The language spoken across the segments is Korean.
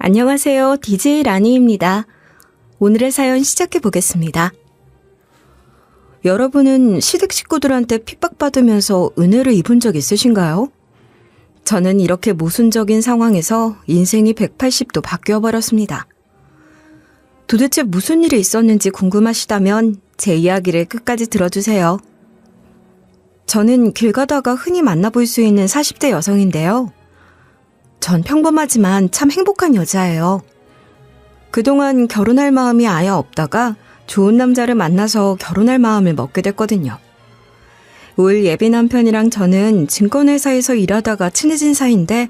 안녕하세요. DJ 라니입니다. 오늘의 사연 시작해 보겠습니다. 여러분은 시댁 식구들한테 핍박받으면서 은혜를 입은 적 있으신가요? 저는 이렇게 모순적인 상황에서 인생이 180도 바뀌어버렸습니다. 도대체 무슨 일이 있었는지 궁금하시다면 제 이야기를 끝까지 들어주세요. 저는 길 가다가 흔히 만나볼 수 있는 40대 여성인데요. 전 평범하지만 참 행복한 여자예요. 그동안 결혼할 마음이 아예 없다가 좋은 남자를 만나서 결혼할 마음을 먹게 됐거든요. 올 예비 남편이랑 저는 증권회사에서 일하다가 친해진 사이인데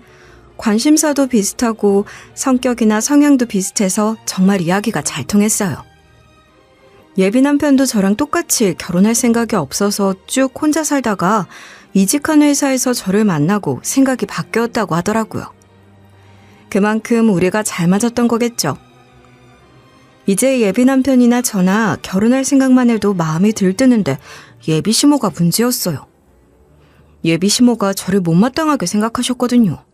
관심사도 비슷하고 성격이나 성향도 비슷해서 정말 이야기가 잘 통했어요. 예비 남편도 저랑 똑같이 결혼할 생각이 없어서 쭉 혼자 살다가 이직한 회사에서 저를 만나고 생각이 바뀌었다고 하더라고요. 그만큼 우리가 잘 맞았던 거겠죠. 이제 예비 남편이나 저나 결혼할 생각만 해도 마음이 들뜨는데 예비 시모가 문제였어요. 예비 시모가 저를 못마땅하게 생각하셨거든요.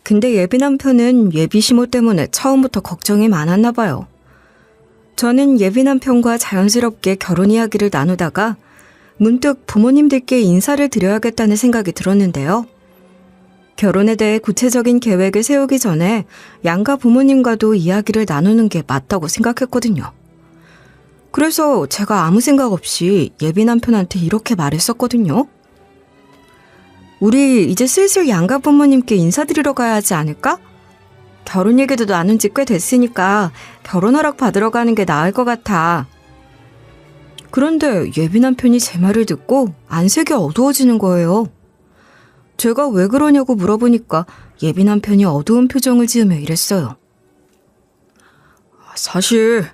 근데 예비 남편은 예비 시모 때문에 처음부터 걱정이 많았나 봐요. 저는 예비 남편과 자연스럽게 결혼 이야기를 나누다가 문득 부모님들께 인사를 드려야겠다는 생각이 들었는데요. 결혼에 대해 구체적인 계획을 세우기 전에 양가 부모님과도 이야기를 나누는 게 맞다고 생각했거든요. 그래서 제가 아무 생각 없이 예비 남편한테 이렇게 말했었거든요. 우리 이제 슬슬 양가 부모님께 인사드리러 가야 하지 않을까? 결혼 얘기도 나눈 지 꽤 됐으니까 결혼 허락 받으러 가는 게 나을 것 같아. 그런데 예비 남편이 제 말을 듣고 안색이 어두워지는 거예요. 제가 왜 그러냐고 물어보니까 예비 남편이 어두운 표정을 지으며 이랬어요. 사실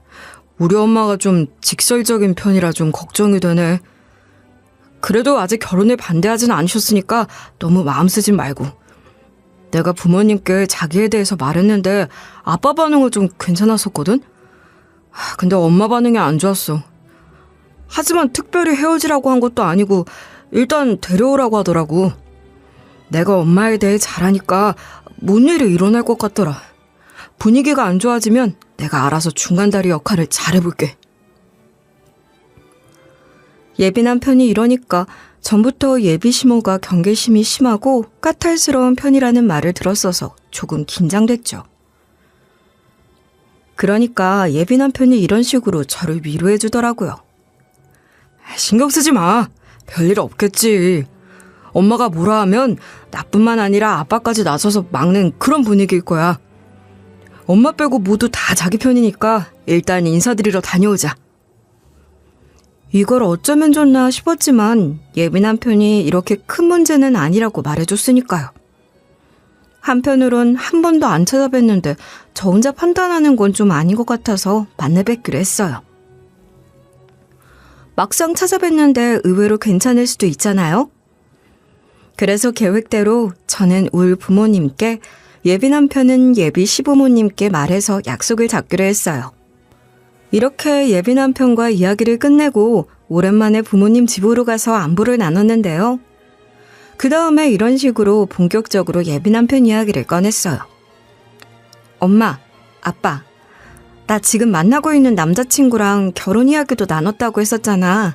우리 엄마가 좀 직설적인 편이라 좀 걱정이 되네. 그래도 아직 결혼에 반대하진 않으셨으니까 너무 마음 쓰지 말고. 내가 부모님께 자기에 대해서 말했는데 아빠 반응은 좀 괜찮았었거든? 근데 엄마 반응이 안 좋았어. 하지만 특별히 헤어지라고 한 것도 아니고 일단 데려오라고 하더라고. 내가 엄마에 대해 잘하니까 뭔 일이 일어날 것 같더라. 분위기가 안 좋아지면 내가 알아서 중간다리 역할을 잘해볼게. 예비 남편이 이러니까 전부터 예비 시모가 경계심이 심하고 까탈스러운 편이라는 말을 들었어서 조금 긴장됐죠. 그러니까 예비 남편이 이런 식으로 저를 위로해 주더라고요. 신경 쓰지 마. 별일 없겠지. 엄마가 뭐라 하면 나뿐만 아니라 아빠까지 나서서 막는 그런 분위기일 거야. 엄마 빼고 모두 다 자기 편이니까 일단 인사드리러 다녀오자. 이걸 어쩌면 좋나 싶었지만 예비 남편이 이렇게 큰 문제는 아니라고 말해줬으니까요. 한편으론 한 번도 안 찾아뵀는데 저 혼자 판단하는 건 좀 아닌 것 같아서 만나 뵙기로 했어요. 막상 찾아뵀는데 의외로 괜찮을 수도 있잖아요. 그래서 계획대로 저는 올 부모님께, 예비 남편은 예비 시부모님께 말해서 약속을 잡기로 했어요. 이렇게 예비 남편과 이야기를 끝내고 오랜만에 부모님 집으로 가서 안부를 나눴는데요. 그 다음에 이런 식으로 본격적으로 예비 남편 이야기를 꺼냈어요. 엄마, 아빠, 나 지금 만나고 있는 남자친구랑 결혼 이야기도 나눴다고 했었잖아.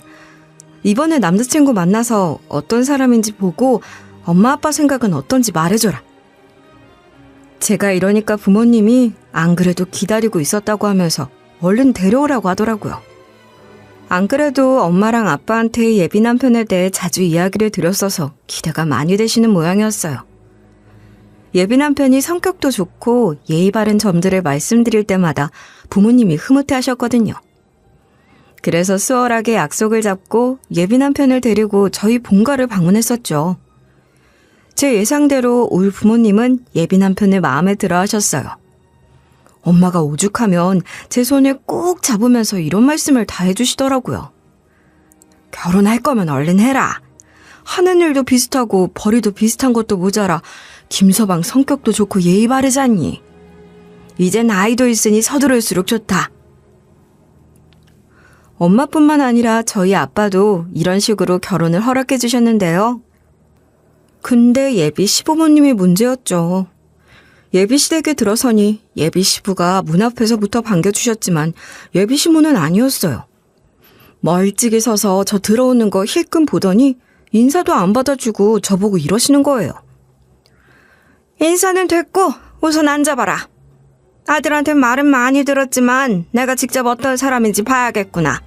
이번에 남자친구 만나서 어떤 사람인지 보고 엄마 아빠 생각은 어떤지 말해줘라. 제가 이러니까 부모님이 안 그래도 기다리고 있었다고 하면서 얼른 데려오라고 하더라고요. 안 그래도 엄마랑 아빠한테 예비 남편에 대해 자주 이야기를 드렸어서 기대가 많이 되시는 모양이었어요. 예비 남편이 성격도 좋고 예의 바른 점들을 말씀드릴 때마다 부모님이 흐뭇해 하셨거든요. 그래서 수월하게 약속을 잡고 예비 남편을 데리고 저희 본가를 방문했었죠. 제 예상대로 올 부모님은 예비 남편을 마음에 들어 하셨어요. 엄마가 오죽하면 제 손을 꾹 잡으면서 이런 말씀을 다 해주시더라고요. 결혼할 거면 얼른 해라. 하는 일도 비슷하고 벌이도 비슷한 것도 모자라 김서방 성격도 좋고 예의 바르잖니. 이제 나이도 있으니 서두를수록 좋다. 엄마뿐만 아니라 저희 아빠도 이런 식으로 결혼을 허락해 주셨는데요. 근데 예비 시부모님이 문제였죠. 예비시댁에 들어서니 예비시부가 문 앞에서부터 반겨주셨지만 예비시모는 아니었어요. 멀찍이 서서 저 들어오는 거 힐끔 보더니 인사도 안 받아주고 저보고 이러시는 거예요. 인사는 됐고 우선 앉아봐라. 아들한테 말은 많이 들었지만 내가 직접 어떤 사람인지 봐야겠구나.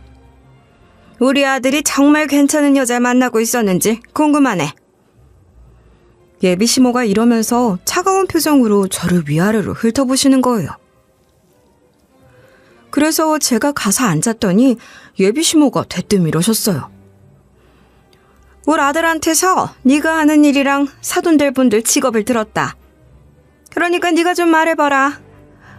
우리 아들이 정말 괜찮은 여자를 만나고 있었는지 궁금하네. 예비시모가 이러면서 차가운 표정으로 저를 위아래로 훑어보시는 거예요. 그래서 제가 가서 앉았더니 예비시모가 대뜸 이러셨어요. 우리 아들한테서 네가 하는 일이랑 사돈될 분들 직업을 들었다. 그러니까 네가 좀 말해봐라.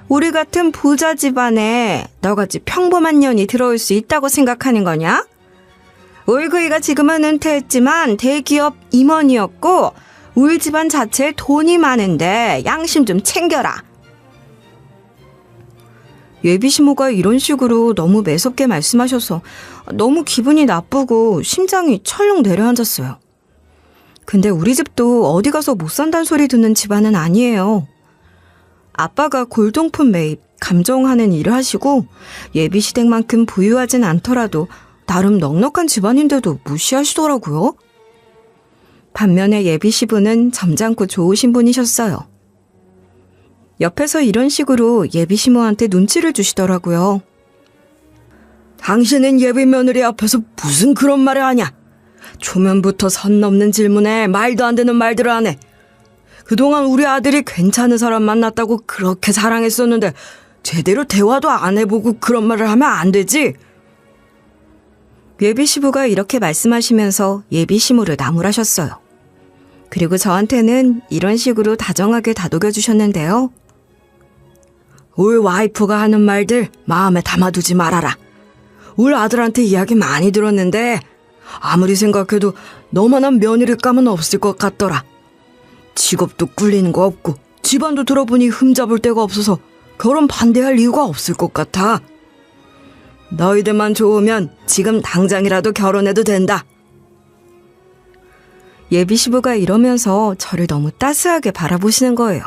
우리 같은 부자 집안에 너같이 평범한 년이 들어올 수 있다고 생각하는 거냐? 우리 그이가 지금은 은퇴했지만 대기업 임원이었고 우리 집안 자체에 돈이 많은데 양심 좀 챙겨라. 예비시모가 이런 식으로 너무 매섭게 말씀하셔서 너무 기분이 나쁘고 심장이 철렁 내려앉았어요. 근데 우리 집도 어디 가서 못 산다는 소리 듣는 집안은 아니에요. 아빠가 골동품 매입, 감정하는 일을 하시고 예비시댁만큼 부유하진 않더라도 나름 넉넉한 집안인데도 무시하시더라고요. 반면에 예비시부는 점잖고 좋으신 분이셨어요. 옆에서 이런 식으로 예비시모한테 눈치를 주시더라고요. 당신은 예비 며느리 앞에서 무슨 그런 말을 하냐? 초면부터 선 넘는 질문에 말도 안 되는 말들을 하네. 그동안 우리 아들이 괜찮은 사람 만났다고 그렇게 사랑했었는데 제대로 대화도 안 해보고 그런 말을 하면 안 되지? 예비시부가 이렇게 말씀하시면서 예비시모를 나무라셨어요. 그리고 저한테는 이런 식으로 다정하게 다독여 주셨는데요. 우리 와이프가 하는 말들 마음에 담아두지 말아라. 우리 아들한테 이야기 많이 들었는데 아무리 생각해도 너만한 며느리감은 없을 것 같더라. 직업도 꿀리는 거 없고 집안도 들어보니 흠잡을 데가 없어서 결혼 반대할 이유가 없을 것 같아. 너희들만 좋으면 지금 당장이라도 결혼해도 된다. 예비시부가 이러면서 저를 너무 따스하게 바라보시는 거예요.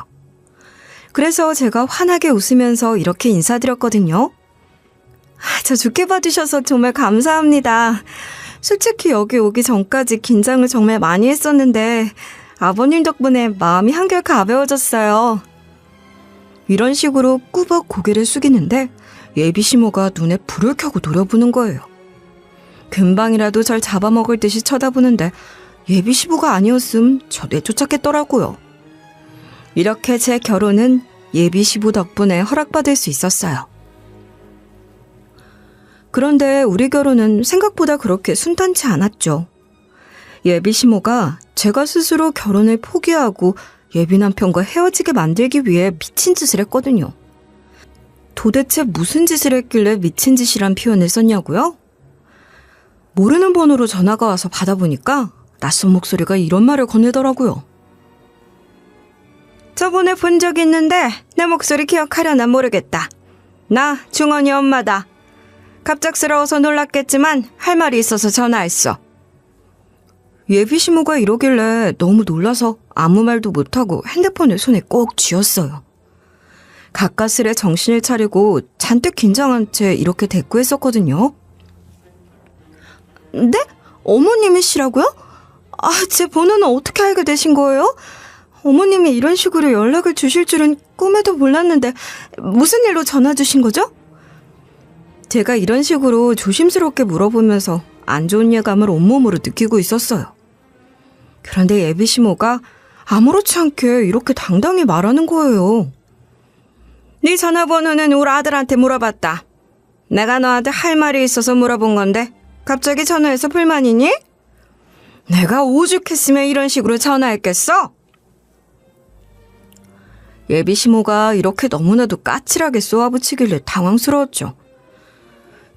그래서 제가 환하게 웃으면서 이렇게 인사드렸거든요. 저 좋게 봐주셔서 정말 감사합니다. 솔직히 여기 오기 전까지 긴장을 정말 많이 했었는데 아버님 덕분에 마음이 한결 가벼워졌어요. 이런 식으로 꾸벅 고개를 숙이는데 예비시모가 눈에 불을 켜고 노려보는 거예요. 금방이라도 절 잡아먹을 듯이 쳐다보는데 예비시부가 아니었음 저 내쫓았겠더라고요. 이렇게 제 결혼은 예비시부 덕분에 허락받을 수 있었어요. 그런데 우리 결혼은 생각보다 그렇게 순탄치 않았죠. 예비시모가 제가 스스로 결혼을 포기하고 예비 남편과 헤어지게 만들기 위해 미친 짓을 했거든요. 도대체 무슨 짓을 했길래 미친 짓이란 표현을 썼냐고요? 모르는 번호로 전화가 와서 받아보니까 낯선 목소리가 이런 말을 건네더라고요. 저번에 본 적 있는데 내 목소리 기억하려나 모르겠다. 나 중원이 엄마다. 갑작스러워서 놀랐겠지만 할 말이 있어서 전화했어. 예비시모가 이러길래 너무 놀라서 아무 말도 못하고 핸드폰을 손에 꼭 쥐었어요. 가까스레 정신을 차리고 잔뜩 긴장한 채 이렇게 대꾸했었거든요. 네? 어머님이시라고요? 제 번호는 어떻게 알게 되신 거예요? 어머님이 이런 식으로 연락을 주실 줄은 꿈에도 몰랐는데 무슨 일로 전화 주신 거죠? 제가 이런 식으로 조심스럽게 물어보면서 안 좋은 예감을 온몸으로 느끼고 있었어요. 그런데 예비시모가 아무렇지 않게 이렇게 당당히 말하는 거예요. 네 전화번호는 우리 아들한테 물어봤다. 내가 너한테 할 말이 있어서 물어본 건데 갑자기 전화해서 불만이니? 내가 오죽했으면 이런 식으로 전화했겠어? 예비시모가 이렇게 너무나도 까칠하게 쏘아붙이길래 당황스러웠죠.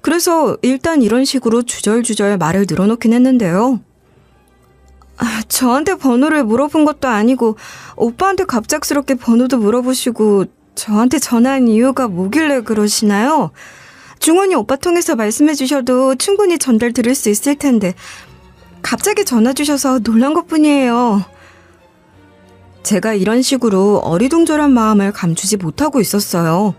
그래서 일단 이런 식으로 주절주절 말을 늘어놓긴 했는데요. 저한테 번호를 물어본 것도 아니고 오빠한테 갑작스럽게 번호도 물어보시고 저한테 전화한 이유가 뭐길래 그러시나요? 중원이 오빠 통해서 말씀해 주셔도 충분히 전달 드릴 수 있을 텐데 갑자기 전화 주셔서 놀란 것뿐이에요. 제가 이런 식으로 어리둥절한 마음을 감추지 못하고 있었어요.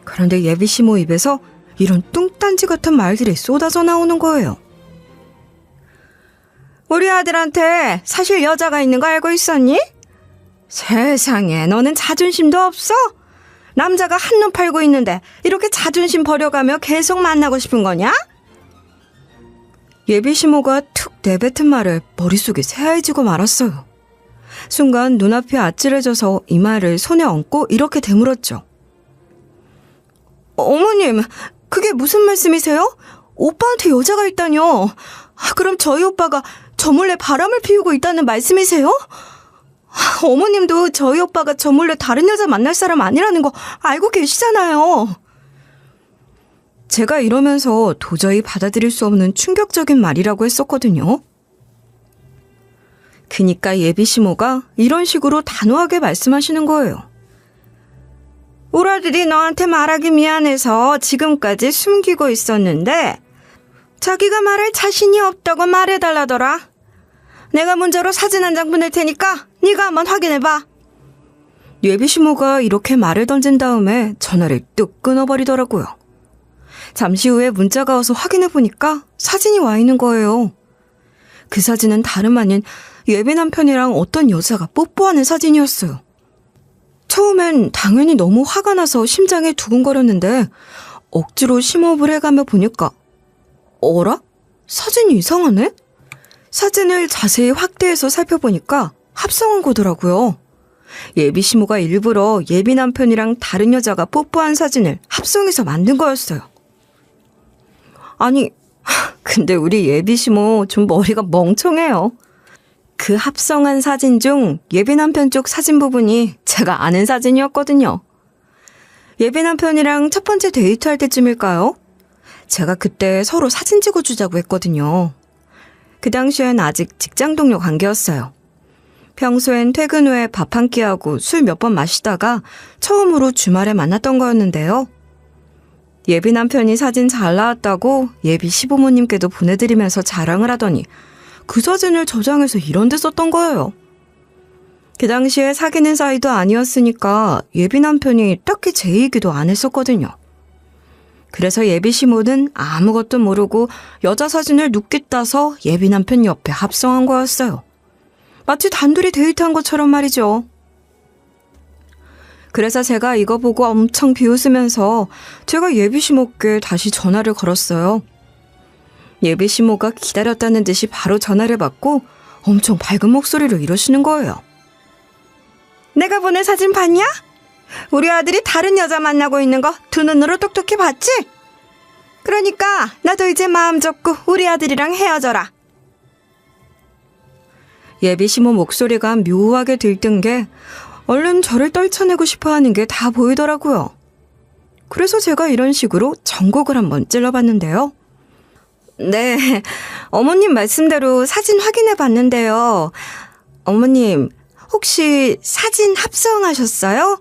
그런데 예비시모 입에서 이런 뚱딴지 같은 말들이 쏟아져 나오는 거예요. 우리 아들한테 사실 여자가 있는 거 알고 있었니? 세상에, 너는 자존심도 없어? 남자가 한눈 팔고 있는데 이렇게 자존심 버려가며 계속 만나고 싶은 거냐? 예비시모가 툭 내뱉은 말에 머릿속이 새하얘지고 말았어요. 순간 눈앞이 아찔해져서 이마를 손에 얹고 이렇게 되물었죠. 어머님, 그게 무슨 말씀이세요? 오빠한테 여자가 있다뇨? 그럼 저희 오빠가 저 몰래 바람을 피우고 있다는 말씀이세요? 어머님도 저희 오빠가 저 몰래 다른 여자 만날 사람 아니라는 거 알고 계시잖아요. 제가 이러면서 도저히 받아들일 수 없는 충격적인 말이라고 했었거든요. 그니까 예비시모가 이런 식으로 단호하게 말씀하시는 거예요. 우리 아들이 너한테 말하기 미안해서 지금까지 숨기고 있었는데 자기가 말할 자신이 없다고 말해달라더라. 내가 문자로 사진 한 장 보낼 테니까 네가 한번 확인해봐. 예비시모가 이렇게 말을 던진 다음에 전화를 뚝 끊어버리더라고요. 잠시 후에 문자가 와서 확인해보니까 사진이 와 있는 거예요. 그 사진은 다름 아닌 예비 남편이랑 어떤 여자가 뽀뽀하는 사진이었어요. 처음엔 당연히 너무 화가 나서 심장이 두근거렸는데 억지로 심호흡을 해가며 보니까 어라? 사진이 이상하네? 사진을 자세히 확대해서 살펴보니까 합성한 거더라고요. 예비시모가 일부러 예비 남편이랑 다른 여자가 뽀뽀한 사진을 합성해서 만든 거였어요. 아니, 근데 우리 예비시모 좀 머리가 멍청해요. 그 합성한 사진 중 예비 남편 쪽 사진 부분이 제가 아는 사진이었거든요. 예비 남편이랑 첫 번째 데이트할 때쯤일까요? 제가 그때 서로 사진 찍어주자고 했거든요. 그 당시엔 아직 직장 동료 관계였어요. 평소엔 퇴근 후에 밥 한 끼하고 술 몇 번 마시다가 처음으로 주말에 만났던 거였는데요. 예비 남편이 사진 잘 나왔다고 예비 시부모님께도 보내드리면서 자랑을 하더니 그 사진을 저장해서 이런 데 썼던 거예요. 그 당시에 사귀는 사이도 아니었으니까 예비 남편이 딱히 제 얘기도 안 했었거든요. 그래서 예비 시모는 아무것도 모르고 여자 사진을 눕게 따서 예비 남편 옆에 합성한 거였어요. 마치 단둘이 데이트한 것처럼 말이죠. 그래서 제가 이거 보고 엄청 비웃으면서 제가 예비 시모께 다시 전화를 걸었어요. 예비 시모가 기다렸다는 듯이 바로 전화를 받고 엄청 밝은 목소리로 이러시는 거예요. 내가 보낸 사진 봤냐? 우리 아들이 다른 여자 만나고 있는 거 두 눈으로 똑똑히 봤지? 그러니까 나도 이제 마음 접고 우리 아들이랑 헤어져라. 예비 시모 목소리가 묘하게 들뜬 게 얼른 저를 떨쳐내고 싶어하는 게 다 보이더라고요. 그래서 제가 이런 식으로 전곡을 한번 찔러봤는데요. 네, 어머님 말씀대로 사진 확인해봤는데요. 어머님, 혹시 사진 합성하셨어요?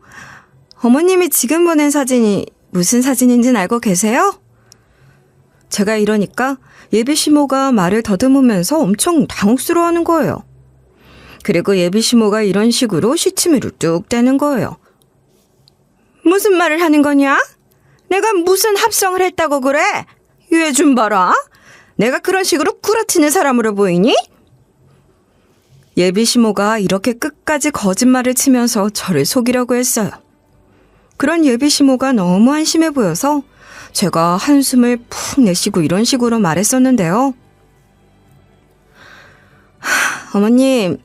어머님이 지금 보낸 사진이 무슨 사진인지는 알고 계세요? 제가 이러니까 예비 시모가 말을 더듬으면서 엄청 당혹스러워하는 거예요. 그리고 예비 시모가 이런 식으로 시치미를 뚝 떼는 거예요. 무슨 말을 하는 거냐? 내가 무슨 합성을 했다고 그래? 얘 좀 봐라. 내가 그런 식으로 구라치는 사람으로 보이니? 예비 시모가 이렇게 끝까지 거짓말을 치면서 저를 속이려고 했어요. 그런 예비 시모가 너무 한심해 보여서 제가 한숨을 푹 내쉬고 이런 식으로 말했었는데요. 어머님,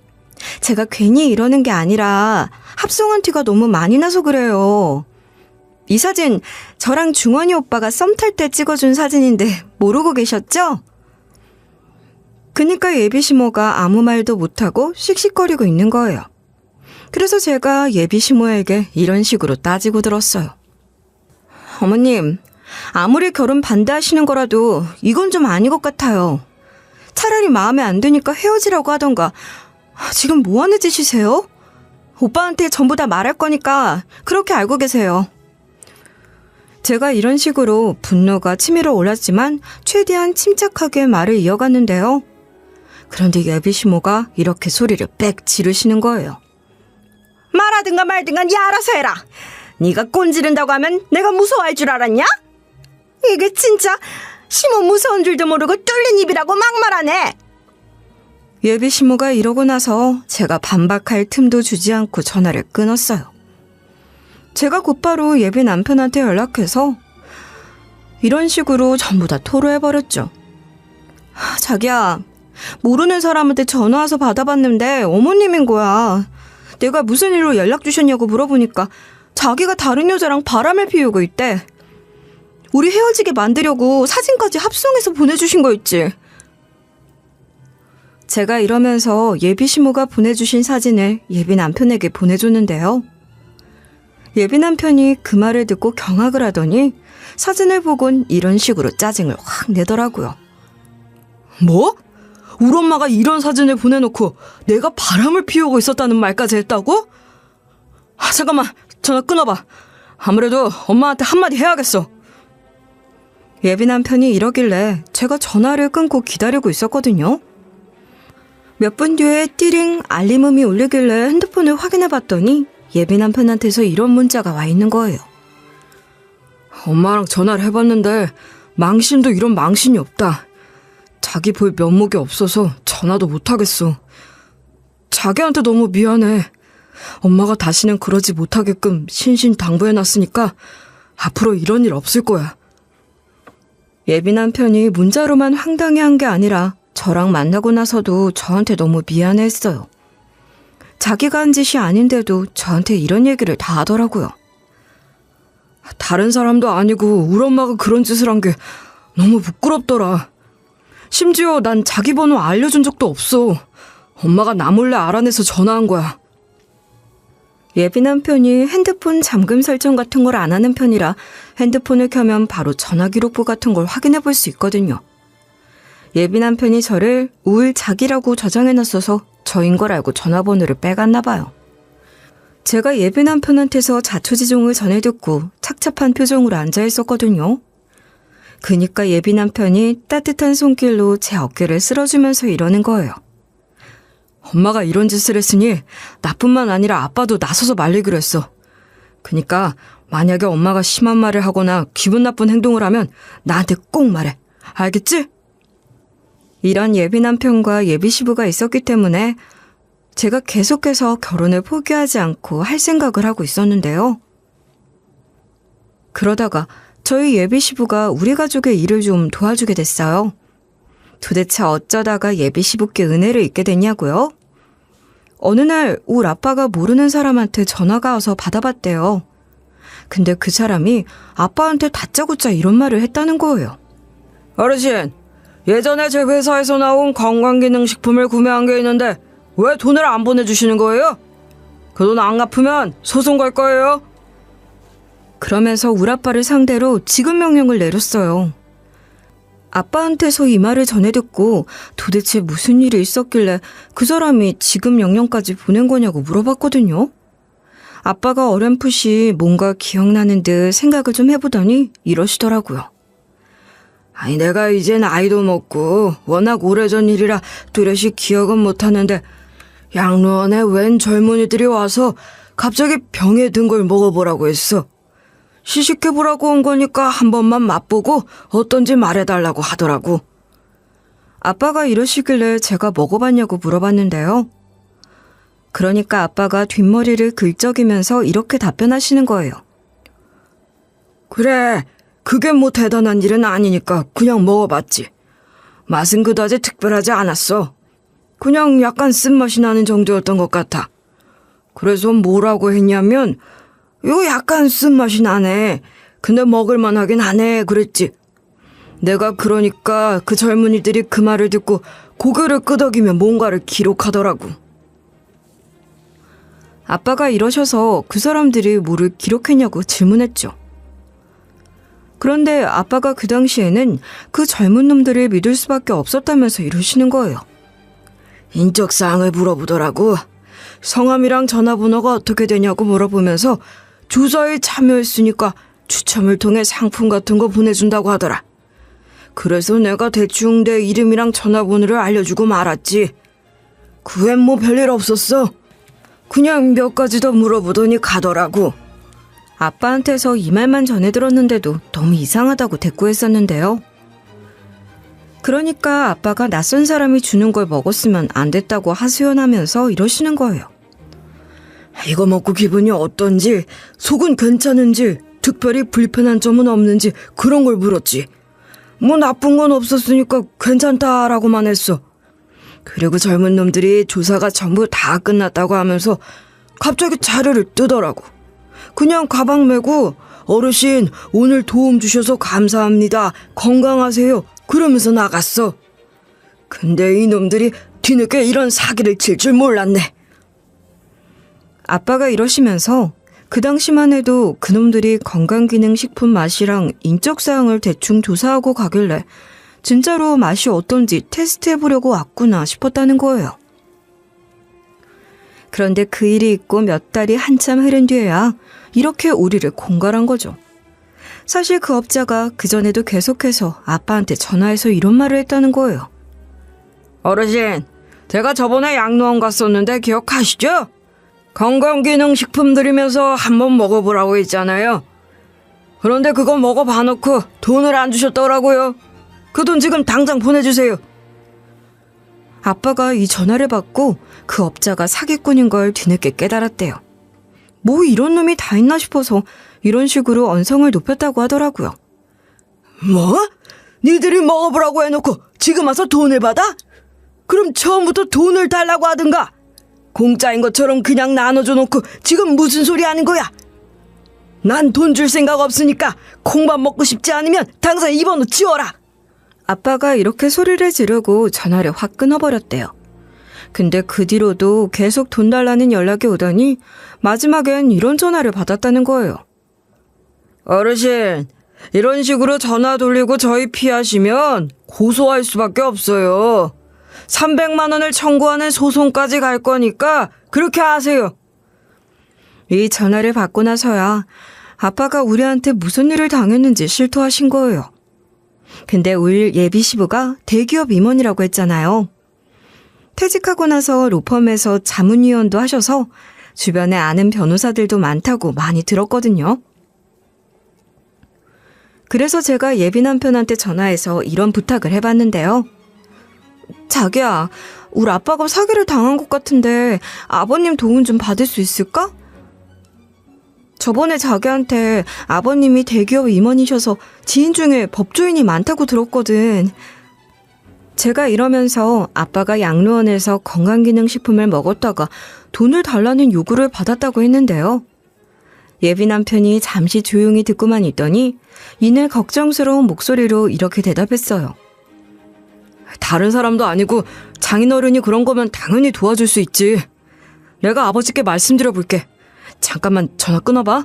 제가 괜히 이러는 게 아니라 합성한 티가 너무 많이 나서 그래요. 이 사진 저랑 중원이 오빠가 썸 탈 때 찍어준 사진인데 모르고 계셨죠? 그니까 예비 시모가 아무 말도 못하고 씩씩거리고 있는 거예요. 그래서 제가 예비 시모에게 이런 식으로 따지고 들었어요. 어머님, 아무리 결혼 반대하시는 거라도 이건 좀 아닌 것 같아요. 차라리 마음에 안 드니까 헤어지라고 하던가. 지금 뭐 하는 짓이세요? 오빠한테 전부 다 말할 거니까 그렇게 알고 계세요. 제가 이런 식으로 분노가 치밀어 올랐지만 최대한 침착하게 말을 이어갔는데요. 그런데 예비 시모가 이렇게 소리를 빽 지르시는 거예요. 말하든가 말든가 네 알아서 해라. 네가 꼰지른다고 하면 내가 무서워할 줄 알았냐? 이게 진짜 시모 무서운 줄도 모르고 뚫린 입이라고 막말하네. 예비 시모가 이러고 나서 제가 반박할 틈도 주지 않고 전화를 끊었어요. 제가 곧바로 예비 남편한테 연락해서 이런 식으로 전부 다 토로해버렸죠. 자기야, 모르는 사람한테 전화 와서 받아봤는데 어머님인 거야. 내가 무슨 일로 연락 주셨냐고 물어보니까 자기가 다른 여자랑 바람을 피우고 있대. 우리 헤어지게 만들려고 사진까지 합성해서 보내주신 거 있지. 제가 이러면서 예비 시모가 보내주신 사진을 예비 남편에게 보내줬는데요. 예비 남편이 그 말을 듣고 경악을 하더니 사진을 보곤 이런 식으로 짜증을 확 내더라고요. 뭐? 우리 엄마가 이런 사진을 보내놓고 내가 바람을 피우고 있었다는 말까지 했다고? 잠깐만, 전화 끊어봐. 아무래도 엄마한테 한마디 해야겠어. 예비 남편이 이러길래 제가 전화를 끊고 기다리고 있었거든요. 몇 분 뒤에 띠링 알림음이 울리길래 핸드폰을 확인해봤더니 예비 남편한테서 이런 문자가 와 있는 거예요. 엄마랑 전화를 해봤는데 망신도 이런 망신이 없다. 자기 볼 면목이 없어서 전화도 못하겠어. 자기한테 너무 미안해. 엄마가 다시는 그러지 못하게끔 신신당부해놨으니까 앞으로 이런 일 없을 거야. 예비 남편이 문자로만 황당해한 게 아니라 저랑 만나고 나서도 저한테 너무 미안해했어요. 자기가 한 짓이 아닌데도 저한테 이런 얘기를 다 하더라고요. 다른 사람도 아니고 우리 엄마가 그런 짓을 한 게 너무 부끄럽더라. 심지어 난 자기 번호 알려준 적도 없어. 엄마가 나 몰래 알아내서 전화한 거야. 예비 남편이 핸드폰 잠금 설정 같은 걸 안 하는 편이라 핸드폰을 켜면 바로 전화 기록부 같은 걸 확인해 볼 수 있거든요. 예비 남편이 저를 우울자기라고 저장해놨어서 저인 걸 알고 전화번호를 빼갔나 봐요. 제가 예비 남편한테서 자초지종을 전해 듣고 착잡한 표정으로 앉아있었거든요. 그니까 예비 남편이 따뜻한 손길로 제 어깨를 쓸어주면서 이러는 거예요. 엄마가 이런 짓을 했으니 나뿐만 아니라 아빠도 나서서 말리기로 했어. 그니까 만약에 엄마가 심한 말을 하거나 기분 나쁜 행동을 하면 나한테 꼭 말해. 알겠지? 이런 예비 남편과 예비 시부가 있었기 때문에 제가 계속해서 결혼을 포기하지 않고 할 생각을 하고 있었는데요. 그러다가 저희 예비 시부가 우리 가족의 일을 좀 도와주게 됐어요. 도대체 어쩌다가 예비 시부께 은혜를 잊게 됐냐고요? 어느 날 울 아빠가 모르는 사람한테 전화가 와서 받아봤대요. 근데 그 사람이 아빠한테 다짜고짜 이런 말을 했다는 거예요. 어르신, 예전에 제 회사에서 나온 건강기능식품을 구매한 게 있는데 왜 돈을 안 보내주시는 거예요? 그 돈 안 갚으면 소송 걸 거예요. 그러면서 울 아빠를 상대로 지급 명령을 내렸어요. 아빠한테서 이 말을 전해 듣고 도대체 무슨 일이 있었길래 그 사람이 지급 명령까지 보낸 거냐고 물어봤거든요. 아빠가 어렴풋이 뭔가 기억나는 듯 생각을 좀 해보더니 이러시더라고요. 아니, 내가 이제 나이도 먹고 워낙 오래전 일이라 뚜렷이 기억은 못하는데 양로원에 웬 젊은이들이 와서 갑자기 병에 든 걸 먹어보라고 했어. 시식해보라고 온 거니까 한 번만 맛보고 어떤지 말해달라고 하더라고. 아빠가 이러시길래 제가 먹어봤냐고 물어봤는데요. 그러니까 아빠가 뒷머리를 긁적이면서 이렇게 답변하시는 거예요. 그래, 그게 뭐 대단한 일은 아니니까 그냥 먹어봤지. 맛은 그다지 특별하지 않았어. 그냥 약간 쓴맛이 나는 정도였던 것 같아. 그래서 뭐라고 했냐면 이거 약간 쓴맛이 나네. 근데 먹을만 하긴 하네 그랬지. 내가 그러니까 그 젊은이들이 그 말을 듣고 고개를 끄덕이며 뭔가를 기록하더라고. 아빠가 이러셔서 그 사람들이 뭐를 기록했냐고 질문했죠. 그런데 아빠가 그 당시에는 그 젊은 놈들을 믿을 수밖에 없었다면서 이러시는 거예요. 인적사항을 물어보더라고. 성함이랑 전화번호가 어떻게 되냐고 물어보면서 조사에 참여했으니까 추첨을 통해 상품 같은 거 보내준다고 하더라. 그래서 내가 대충 내 이름이랑 전화번호를 알려주고 말았지. 그 후엔 뭐 별일 없었어. 그냥 몇 가지 더 물어보더니 가더라고. 아빠한테서 이 말만 전해 들었는데도 너무 이상하다고 대꾸했었는데요. 그러니까 아빠가 낯선 사람이 주는 걸 먹었으면 안 됐다고 하소연하면서 이러시는 거예요. 이거 먹고 기분이 어떤지, 속은 괜찮은지, 특별히 불편한 점은 없는지 그런 걸 물었지. 뭐 나쁜 건 없었으니까 괜찮다라고만 했어. 그리고 젊은 놈들이 조사가 전부 다 끝났다고 하면서 갑자기 자리를 뜨더라고. 그냥 가방 메고 어르신 오늘 도움 주셔서 감사합니다. 건강하세요. 그러면서 나갔어. 근데 이놈들이 뒤늦게 이런 사기를 칠 줄 몰랐네. 아빠가 이러시면서 그 당시만 해도 그놈들이 건강기능식품 맛이랑 인적사항을 대충 조사하고 가길래 진짜로 맛이 어떤지 테스트해보려고 왔구나 싶었다는 거예요. 그런데 그 일이 있고 몇 달이 한참 흐른 뒤에야 이렇게 우리를 공갈한 거죠. 사실 그 업자가 그전에도 계속해서 아빠한테 전화해서 이런 말을 했다는 거예요. 어르신, 제가 저번에 양로원 갔었는데 기억하시죠? 건강기능식품 드리면서 한번 먹어보라고 했잖아요. 그런데 그거 먹어봐놓고 돈을 안 주셨더라고요. 그 돈 지금 당장 보내주세요. 아빠가 이 전화를 받고 그 업자가 사기꾼인 걸 뒤늦게 깨달았대요. 뭐 이런 놈이 다 있나 싶어서 이런 식으로 언성을 높였다고 하더라고요. 뭐? 니들이 먹어보라고 해놓고 지금 와서 돈을 받아? 그럼 처음부터 돈을 달라고 하든가. 공짜인 것처럼 그냥 나눠줘 놓고 지금 무슨 소리 하는 거야? 난 돈 줄 생각 없으니까 콩밥 먹고 싶지 않으면 당장 이 번호 지워라. 아빠가 이렇게 소리를 지르고 전화를 확 끊어버렸대요. 근데 그 뒤로도 계속 돈 달라는 연락이 오더니 마지막엔 이런 전화를 받았다는 거예요. 어르신, 이런 식으로 전화 돌리고 저희 피하시면 고소할 수밖에 없어요. 300만 원을 청구하는 소송까지 갈 거니까 그렇게 하세요. 이 전화를 받고 나서야 아빠가 우리한테 무슨 일을 당했는지 실토하신 거예요. 근데 우리 예비 시부가 대기업 임원이라고 했잖아요. 퇴직하고 나서 로펌에서 자문위원도 하셔서 주변에 아는 변호사들도 많다고 많이 들었거든요. 그래서 제가 예비 남편한테 전화해서 이런 부탁을 해봤는데요. 자기야, 우리 아빠가 사기를 당한 것 같은데 아버님 도움 좀 받을 수 있을까? 저번에 자기한테 아버님이 대기업 임원이셔서 지인 중에 법조인이 많다고 들었거든. 제가 이러면서 아빠가 양로원에서 건강기능식품을 먹었다가 돈을 달라는 요구를 받았다고 했는데요. 예비 남편이 잠시 조용히 듣고만 있더니 이내 걱정스러운 목소리로 이렇게 대답했어요. 다른 사람도 아니고 장인어른이 그런 거면 당연히 도와줄 수 있지. 내가 아버지께 말씀드려볼게. 잠깐만 전화 끊어봐.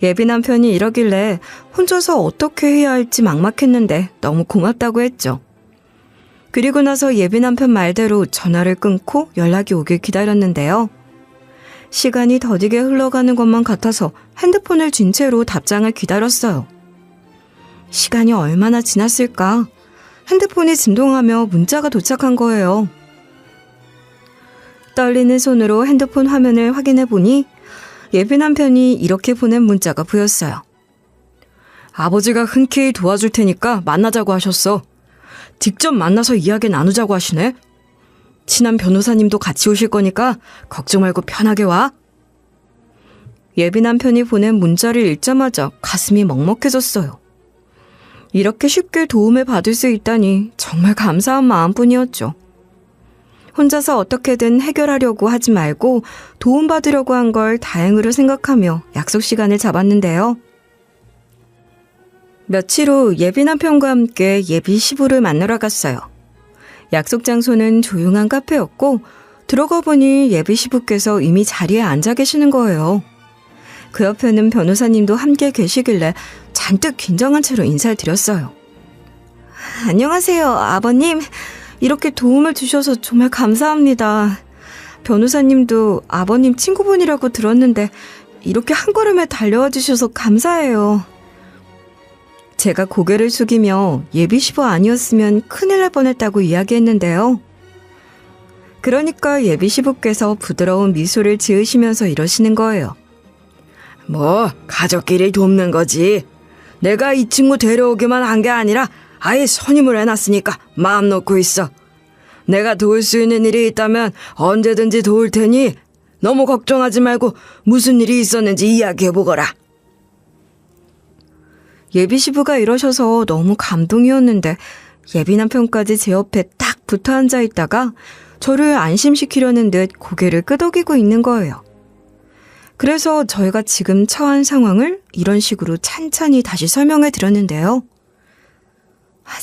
예비 남편이 이러길래 혼자서 어떻게 해야 할지 막막했는데 너무 고맙다고 했죠. 그리고 나서 예비 남편 말대로 전화를 끊고 연락이 오길 기다렸는데요. 시간이 더디게 흘러가는 것만 같아서 핸드폰을 쥔 채로 답장을 기다렸어요. 시간이 얼마나 지났을까? 핸드폰이 진동하며 문자가 도착한 거예요. 떨리는 손으로 핸드폰 화면을 확인해 보니 예비 남편이 이렇게 보낸 문자가 보였어요. 아버지가 흔쾌히 도와줄 테니까 만나자고 하셨어. 직접 만나서 이야기 나누자고 하시네. 친한 변호사님도 같이 오실 거니까 걱정 말고 편하게 와. 예비 남편이 보낸 문자를 읽자마자 가슴이 먹먹해졌어요. 이렇게 쉽게 도움을 받을 수 있다니 정말 감사한 마음뿐이었죠. 혼자서 어떻게든 해결하려고 하지 말고 도움받으려고 한 걸 다행으로 생각하며 약속 시간을 잡았는데요. 며칠 후 예비 남편과 함께 예비 시부를 만나러 갔어요. 약속 장소는 조용한 카페였고 들어가 보니 예비 시부께서 이미 자리에 앉아 계시는 거예요. 그 옆에는 변호사님도 함께 계시길래 잔뜩 긴장한 채로 인사를 드렸어요. 안녕하세요, 아버님. 이렇게 도움을 주셔서 정말 감사합니다. 변호사님도 아버님 친구분이라고 들었는데 이렇게 한 걸음에 달려와 주셔서 감사해요. 제가 고개를 숙이며 예비 시부 아니었으면 큰일 날 뻔했다고 이야기했는데요. 그러니까 예비 시부께서 부드러운 미소를 지으시면서 이러시는 거예요. 뭐 가족끼리 돕는 거지. 내가 이 친구 데려오기만 한 게 아니라 아예 선임을 해놨으니까 마음 놓고 있어. 내가 도울 수 있는 일이 있다면 언제든지 도울 테니 너무 걱정하지 말고 무슨 일이 있었는지 이야기해보거라. 예비 시부가 이러셔서 너무 감동이었는데 예비 남편까지 제 옆에 딱 붙어 앉아 있다가 저를 안심시키려는 듯 고개를 끄덕이고 있는 거예요. 그래서 저희가 지금 처한 상황을 이런 식으로 찬찬히 다시 설명해 드렸는데요.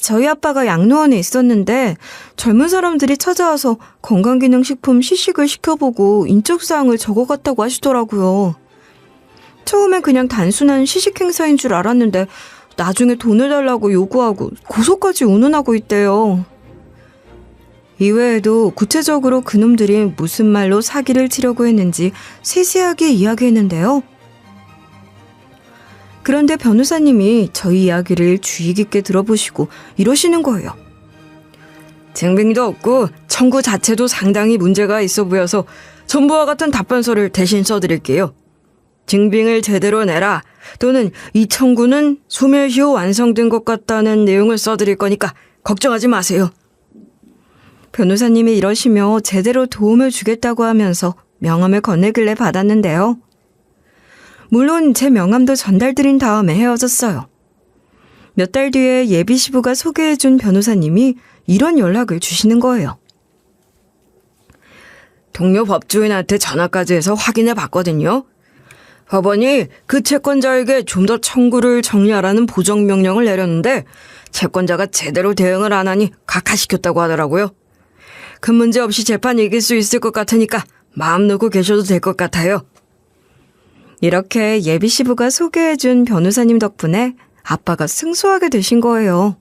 저희 아빠가 양로원에 있었는데 젊은 사람들이 찾아와서 건강기능식품 시식을 시켜보고 인적사항을 적어갔다고 하시더라고요. 처음엔 그냥 단순한 시식 행사인 줄 알았는데 나중에 돈을 달라고 요구하고 고소까지 운운하고 있대요. 이외에도 구체적으로 그놈들이 무슨 말로 사기를 치려고 했는지 세세하게 이야기했는데요. 그런데 변호사님이 저희 이야기를 주의 깊게 들어보시고 이러시는 거예요. 증빙도 없고 청구 자체도 상당히 문제가 있어 보여서 전부와 같은 답변서를 대신 써드릴게요. 증빙을 제대로 내라 또는 이 청구는 소멸 후 완성된 것 같다는 내용을 써드릴 거니까 걱정하지 마세요. 변호사님이 이러시며 제대로 도움을 주겠다고 하면서 명함을 건네길래 받았는데요. 물론 제 명함도 전달드린 다음에 헤어졌어요. 몇 달 뒤에 예비 시부가 소개해준 변호사님이 이런 연락을 주시는 거예요. 동료 법조인한테 전화까지 해서 확인해 봤거든요. 법원이 그 채권자에게 좀 더 청구를 정리하라는 보정명령을 내렸는데 채권자가 제대로 대응을 안 하니 각하시켰다고 하더라고요. 큰 문제 없이 재판 이길 수 있을 것 같으니까 마음 놓고 계셔도 될 것 같아요. 이렇게 예비 시부가 소개해준 변호사님 덕분에 아빠가 승소하게 되신 거예요.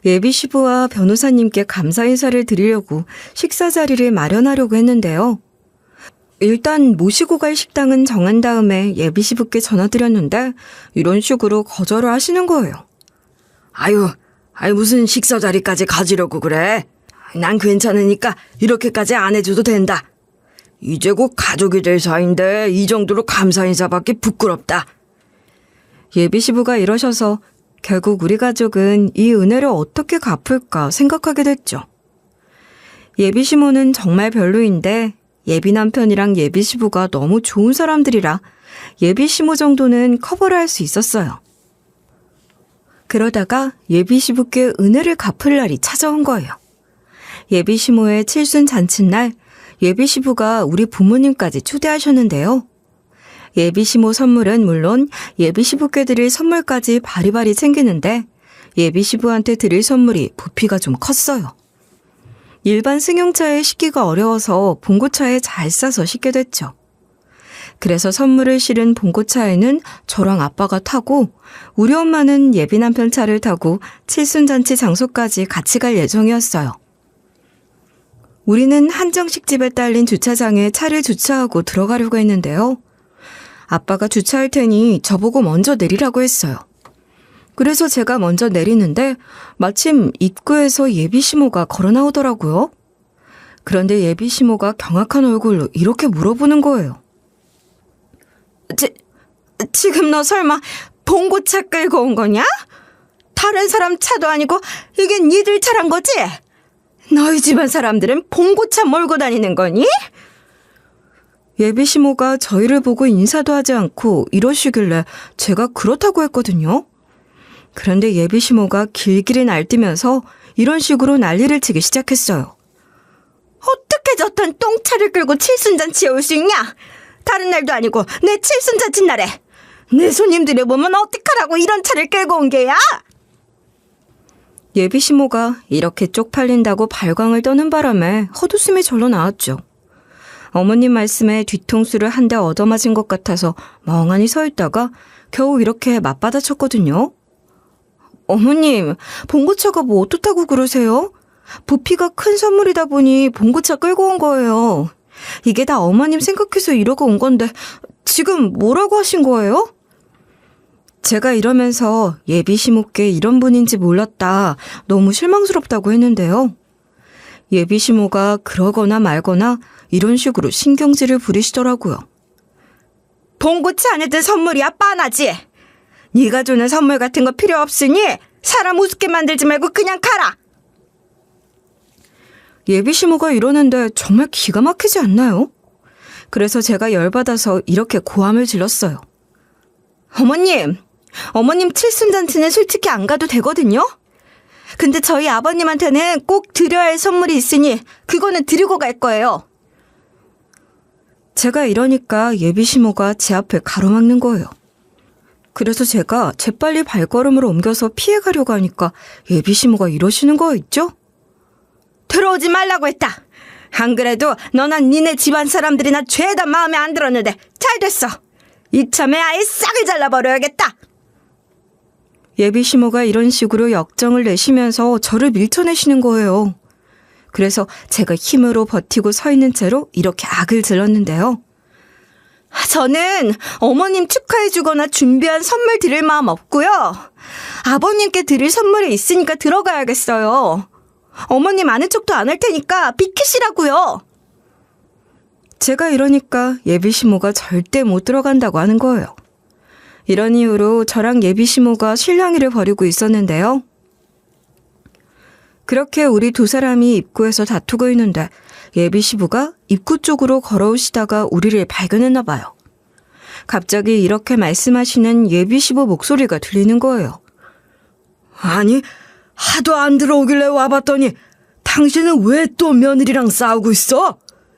예비 시부와 변호사님께 감사 인사를 드리려고 식사 자리를 마련하려고 했는데요. 일단 모시고 갈 식당은 정한 다음에 예비 시부께 전화드렸는데 이런 식으로 거절을 하시는 거예요. 아유 무슨 식사 자리까지 가지려고 그래. 난 괜찮으니까 이렇게까지 안 해줘도 된다. 이제 곧 가족이 될 사이인데 이 정도로 감사 인사받기 부끄럽다. 예비 시부가 이러셔서 결국 우리 가족은 이 은혜를 어떻게 갚을까 생각하게 됐죠. 예비 시모는 정말 별로인데 예비 남편이랑 예비 시부가 너무 좋은 사람들이라 예비 시모 정도는 커버를 할 수 있었어요. 그러다가 예비 시부께 은혜를 갚을 날이 찾아온 거예요. 예비 시모의 칠순 잔칫날 예비 시부가 우리 부모님까지 초대하셨는데요. 예비 시모 선물은 물론 예비 시부께 드릴 선물까지 바리바리 챙기는데 예비 시부한테 드릴 선물이 부피가 좀 컸어요. 일반 승용차에 싣기가 어려워서 봉고차에 잘 싸서 싣게 됐죠. 그래서 선물을 실은 봉고차에는 저랑 아빠가 타고 우리 엄마는 예비 남편 차를 타고 칠순잔치 장소까지 같이 갈 예정이었어요. 우리는 한정식 집에 딸린 주차장에 차를 주차하고 들어가려고 했는데요. 아빠가 주차할 테니 저보고 먼저 내리라고 했어요. 그래서 제가 먼저 내리는데 마침 입구에서 예비 시모가 걸어 나오더라고요. 그런데 예비 시모가 경악한 얼굴로 이렇게 물어보는 거예요. 지금 너 설마 봉고차 끌고 온 거냐? 다른 사람 차도 아니고 이게 니들 차란 거지? 너희 집안 사람들은 봉고차 몰고 다니는 거니? 예비 시모가 저희를 보고 인사도 하지 않고 이러시길래 제가 그렇다고 했거든요. 그런데 예비 시모가 길길이 날뛰면서 이런 식으로 난리를 치기 시작했어요. 어떻게 저딴 똥차를 끌고 칠순잔치에 올 수 있냐? 다른 날도 아니고 내 칠순잔치 날에 내 손님들이 보면 어떡하라고 이런 차를 끌고 온 게야? 예비 시모가 이렇게 쪽팔린다고 발광을 떠는 바람에 헛웃음이 절로 나왔죠. 어머님 말씀에 뒤통수를 한 대 얻어맞은 것 같아서 멍하니 서 있다가 겨우 이렇게 맞받아쳤거든요. 어머님, 봉고차가 뭐 어떻다고 그러세요? 부피가 큰 선물이다 보니 봉고차 끌고 온 거예요. 이게 다 어머님 생각해서 이러고 온 건데 지금 뭐라고 하신 거예요? 제가 이러면서 예비 시모께 이런 분인지 몰랐다, 너무 실망스럽다고 했는데요. 예비 시모가 그러거나 말거나 이런 식으로 신경질을 부리시더라고요. 봉고차 안 했던 선물이야 빤하지. 네가 주는 선물 같은 거 필요 없으니 사람 우습게 만들지 말고 그냥 가라. 예비 시모가 이러는데 정말 기가 막히지 않나요? 그래서 제가 열받아서 이렇게 고함을 질렀어요. 어머님 칠순잔치는 솔직히 안 가도 되거든요. 근데 저희 아버님한테는 꼭 드려야 할 선물이 있으니 그거는 드리고 갈 거예요. 제가 이러니까 예비 시모가 제 앞을 가로막는 거예요. 그래서 제가 재빨리 발걸음을 옮겨서 피해가려고 하니까 예비 시모가 이러시는 거 있죠? 들어오지 말라고 했다. 안 그래도 너나 니네 집안 사람들이나 죄다 마음에 안 들었는데 잘 됐어. 이참에 아예 싹을 잘라버려야겠다. 예비 시모가 이런 식으로 역정을 내시면서 저를 밀쳐내시는 거예요. 그래서 제가 힘으로 버티고 서 있는 채로 이렇게 악을 질렀는데요. 저는 어머님 축하해주거나 준비한 선물 드릴 마음 없고요. 아버님께 드릴 선물이 있으니까 들어가야겠어요. 어머님 아는 척도 안 할 테니까 비키시라고요. 제가 이러니까 예비 시모가 절대 못 들어간다고 하는 거예요. 이런 이유로 저랑 예비 시모가 실랑이를 벌이고 있었는데요. 그렇게 우리 두 사람이 입구에서 다투고 있는데 예비 시부가 입구 쪽으로 걸어오시다가 우리를 발견했나 봐요. 갑자기 이렇게 말씀하시는 예비 시부 목소리가 들리는 거예요. 아니, 하도 안 들어오길래 와봤더니 당신은 왜 또 며느리랑 싸우고 있어?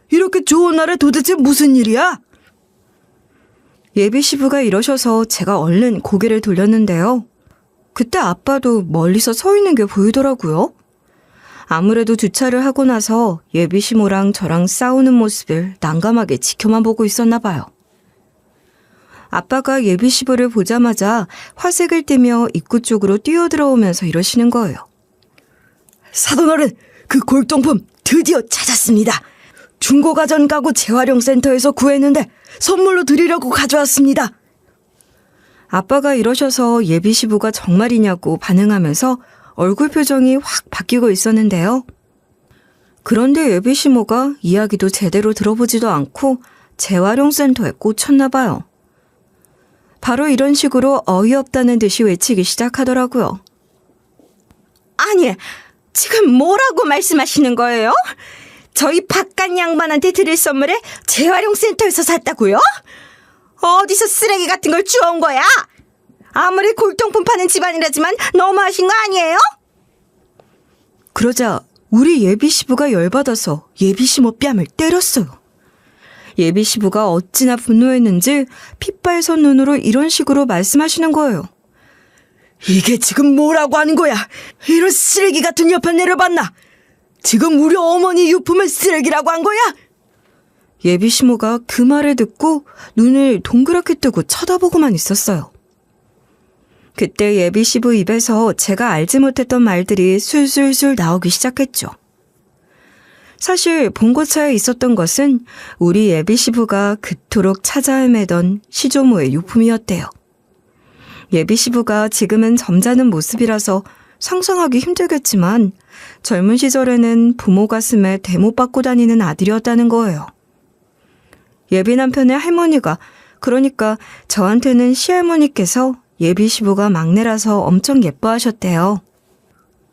이렇게 좋은 날에 도대체 무슨 일이야? 예비 시부가 이러셔서 제가 얼른 고개를 돌렸는데요. 그때 아빠도 멀리서 서 있는 게 보이더라고요. 아무래도 주차를 하고 나서 예비 시모랑 저랑 싸우는 모습을 난감하게 지켜만 보고 있었나 봐요. 아빠가 예비 시부를 보자마자 화색을 띠며 입구 쪽으로 뛰어들어오면서 이러시는 거예요. 사돈어른, 그 골동품 드디어 찾았습니다. 중고가전 가구 재활용센터에서 구했는데 선물로 드리려고 가져왔습니다. 아빠가 이러셔서 예비 시부가 정말이냐고 반응하면서 얼굴 표정이 확 바뀌고 있었는데요. 그런데 예비 시모가 이야기도 제대로 들어보지도 않고 재활용센터에 꽂혔나 봐요. 바로 이런 식으로 어이없다는 듯이 외치기 시작하더라고요. 아니, 지금 뭐라고 말씀하시는 거예요? 저희 바깥 양반한테 드릴 선물에 재활용센터에서 샀다고요? 어디서 쓰레기 같은 걸 주워온 거야? 아무리 골동품 파는 집안이라지만 너무하신 거 아니에요? 그러자 우리 예비 시부가 열받아서 예비 시모 뺨을 때렸어요. 예비 시부가 어찌나 분노했는지 핏발선 눈으로 이런 식으로 말씀하시는 거예요. 이게 지금 뭐라고 하는 거야? 이런 쓰레기 같은 옆에 내려봤나? 지금 우리 어머니 유품을 쓰레기라고 한 거야? 예비 시모가 그 말을 듣고 눈을 동그랗게 뜨고 쳐다보고만 있었어요. 그때 예비 시부 입에서 제가 알지 못했던 말들이 술술술 나오기 시작했죠. 사실 본고차에 있었던 것은 우리 예비 시부가 그토록 찾아 헤매던 시조모의 유품이었대요. 예비 시부가 지금은 점잖은 모습이라서 상상하기 힘들겠지만 젊은 시절에는 부모 가슴에 대못 받고 다니는 아들이었다는 거예요. 예비 남편의 할머니가, 그러니까 저한테는 시할머니께서 예비 시부가 막내라서 엄청 예뻐하셨대요.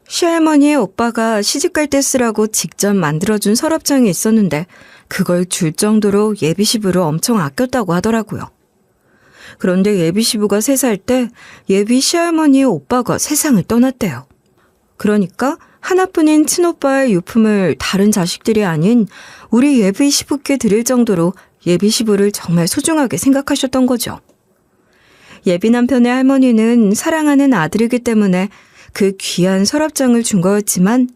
시할머니의 오빠가 시집갈 때 쓰라고 직접 만들어준 서랍장이 있었는데 그걸 줄 정도로 예비 시부를 엄청 아꼈다고 하더라고요. 그런데 예비 시부가 3살 때 예비 시할머니의 오빠가 세상을 떠났대요. 그러니까 하나뿐인 친오빠의 유품을 다른 자식들이 아닌 우리 예비 시부께 드릴 정도로 예비 시부를 정말 소중하게 생각하셨던 거죠. 예비 남편의 할머니는 사랑하는 아들이기 때문에 그 귀한 서랍장을 준 거였지만